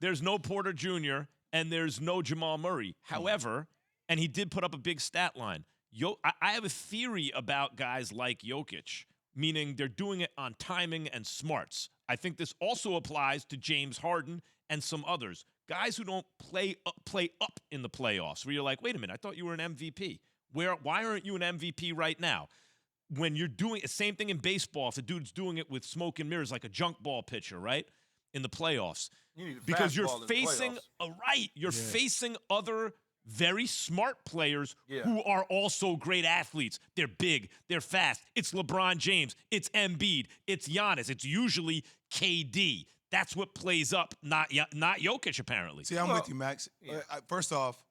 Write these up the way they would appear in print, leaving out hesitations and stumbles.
there's no Porter Jr., and there's no Jamal Murray. However, and he did put up a big stat line. I have a theory about guys like Jokic, meaning they're doing it on timing and smarts. I think this also applies to James Harden and some others. Guys who don't play up in the playoffs, where you're like, wait a minute, I thought you were an MVP. Why aren't you an MVP right now? When you're doing the same thing in baseball, if the dude's doing it with smoke and mirrors like a junk ball pitcher, right? In the playoffs. Because you're facing facing other very smart players who are also great athletes. They're big, they're fast. It's LeBron James, it's Embiid, it's Giannis, it's usually KD. That's what plays up, not Jokic, apparently. See, I'm with you, Max. First off,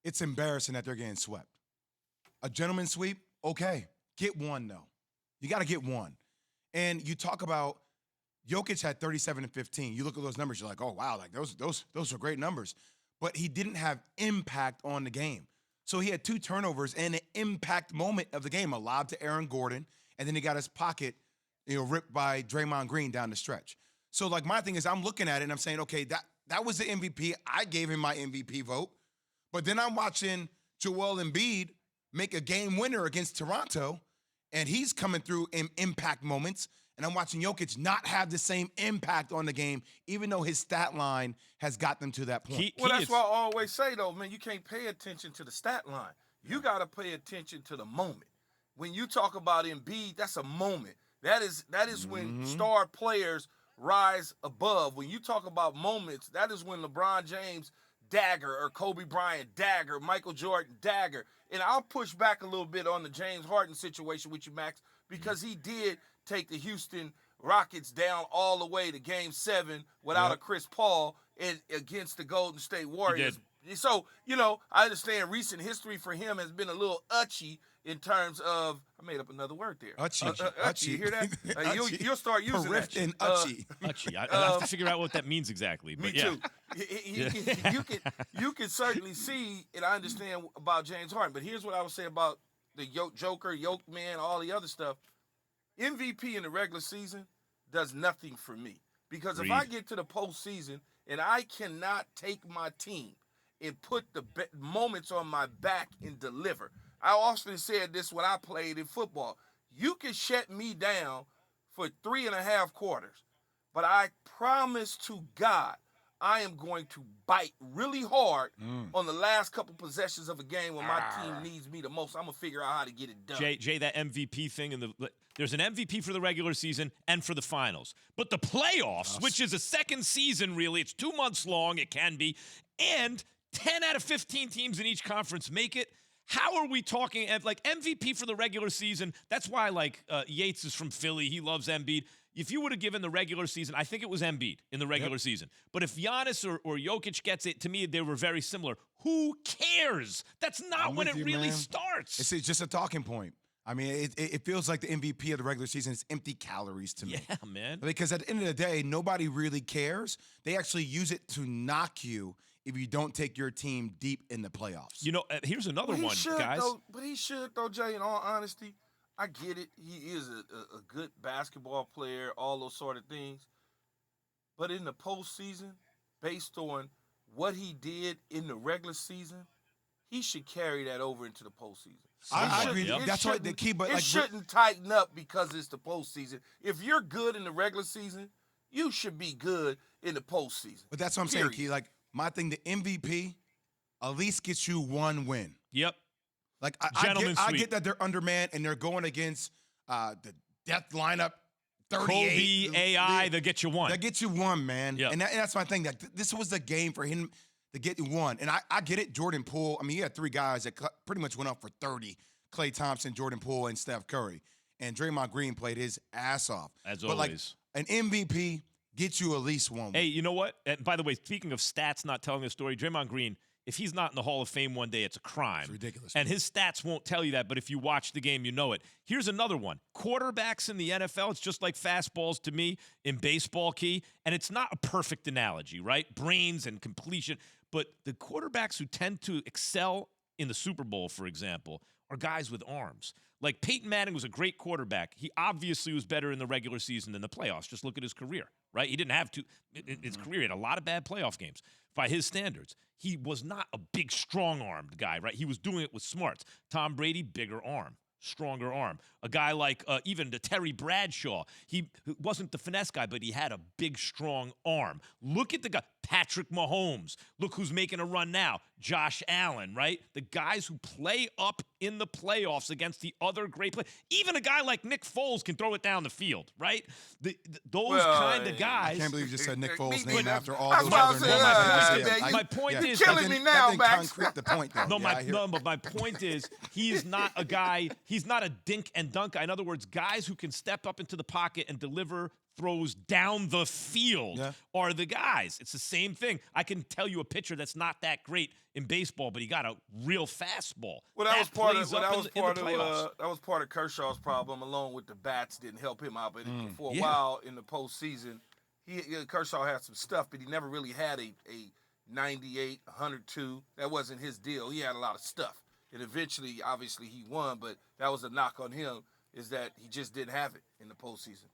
it's embarrassing that they're getting swept. A gentleman's sweep, okay. Get one, though. You got to get one. And you talk about Jokic had 37 and 15. You look at those numbers, you're like, oh, wow, like those are great numbers. But he didn't have impact on the game. So he had 2 turnovers and an impact moment of the game, a lob to Aaron Gordon, and then he got his pocket ripped by Draymond Green down the stretch. So, like, my thing is I'm looking at it and I'm saying, okay, that was the MVP. I gave him my MVP vote. But then I'm watching JWill Embiid make a game winner against Toronto, and he's coming through in impact moments. And I'm watching Jokic not have the same impact on the game, even though his stat line has got them to that point. That's why I always say, though, man, you can't pay attention to the stat line. You got to pay attention to the moment. When you talk about Embiid, that's a moment. That is when star players rise above. When you talk about moments, that is when LeBron James dagger or Kobe Bryant dagger, Michael Jordan dagger. And I'll push back a little bit on the James Harden situation with you, Max, because he did take the Houston Rockets down all the way to Game 7 without a Chris Paul against the Golden State Warriors. So, I understand recent history for him has been a little utchy in terms of, I made up another word there. Utchy. You hear that? You'll start using that. And utchy. Utchy. I have to figure out what that means exactly. But me too. You can certainly see, and I understand about James Harden, but here's what I would say about the Joker, Man, all the other stuff. MVP in the regular season does nothing for me. Because if I get to the postseason and I cannot take my team and put the moments on my back and deliver. I often said this when I played in football. You can shut me down for 3.5 quarters, but I promise to God I am going to bite really hard on the last couple possessions of a game when my team needs me the most. I'm going to figure out how to get it done. Jay, that MVP thing, there's an MVP for the regular season and for the finals. But the playoffs, which is a second season, really, it's 2 months long, it can be, and 10 out of 15 teams in each conference make it. How are we talking like MVP for the regular season? That's why Yates is from Philly. He loves Embiid. If you would have given the regular season, I think it was Embiid in the regular season. But if Giannis or Jokic gets it, to me, they were very similar. Who cares? That's not when it really starts. It's just a talking point. I mean, it feels like the MVP of the regular season is empty calories to me. Yeah, man. Because at the end of the day, nobody really cares. They actually use it to knock you if you don't take your team deep in the playoffs. Here's another one, guys. But he should, though, Jay, in all honesty. I get it. He is a good basketball player, all those sort of things. But in the postseason, based on what he did in the regular season, he should carry that over into the postseason. I agree. That's what the key. But it shouldn't tighten up because it's the postseason. If you're good in the regular season, you should be good in the postseason. But that's what I'm saying, Key. Like, my thing, the MVP at least gets you one win. Yep. Like, I get that they're undermanned and they're going against the death lineup, 38. Kobe, AI, they'll get you one. They'll get you one, man. Yep. And that's my thing. This was the game for him to get one. And I get it, Jordan Poole. I mean, you had 3 guys that pretty much went up for 30. Klay Thompson, Jordan Poole, and Steph Curry. And Draymond Green played his ass off. As always. Like, an MVP gets you at least one win. Hey, you know what? And by the way, speaking of stats not telling the story, Draymond Green, if he's not in the Hall of Fame one day, it's a crime. It's ridiculous. And his stats won't tell you that, but if you watch the game, you know it. Here's another one. Quarterbacks in the NFL, it's just like fastballs to me in baseball, Key. And it's not a perfect analogy, right? Brains and completion. But the quarterbacks who tend to excel in the Super Bowl, for example, are guys with arms. Like Peyton Manning was a great quarterback. He obviously was better in the regular season than the playoffs. Just look at his career, right? He didn't have to. His career he had a lot of bad playoff games by his standards. He was not a big, strong-armed guy, right? He was doing it with smarts. Tom Brady, bigger arm. Stronger arm. A guy like even the Terry Bradshaw, he wasn't the finesse guy, but he had a big, strong arm. Look at the guy, Patrick Mahomes. Look who's making a run now, Josh Allen, right? The guys who play up in the playoffs against the other great players. Even a guy like Nick Foles can throw it down the field, right? Those kind of guys. I can't believe you just said Nick Foles' me- name after all that's those what I'm other saying. names. My point is, killing me now, that didn't Max. concrete the point, though. But my point is, he's not a guy. He's not a dink and dunk guy. In other words, guys who can step up into the pocket and deliver throws down the field are the guys. It's the same thing. I can tell you a pitcher that's not that great in baseball, but he got a real fastball. Well, that was part of Kershaw's problem, along with the bats didn't help him out. But for a while in the postseason, Kershaw had some stuff, but he never really had a 98, 102. That wasn't his deal. He had a lot of stuff. And eventually, obviously, he won, but that was a knock on him, is that he just didn't have it in the postseason.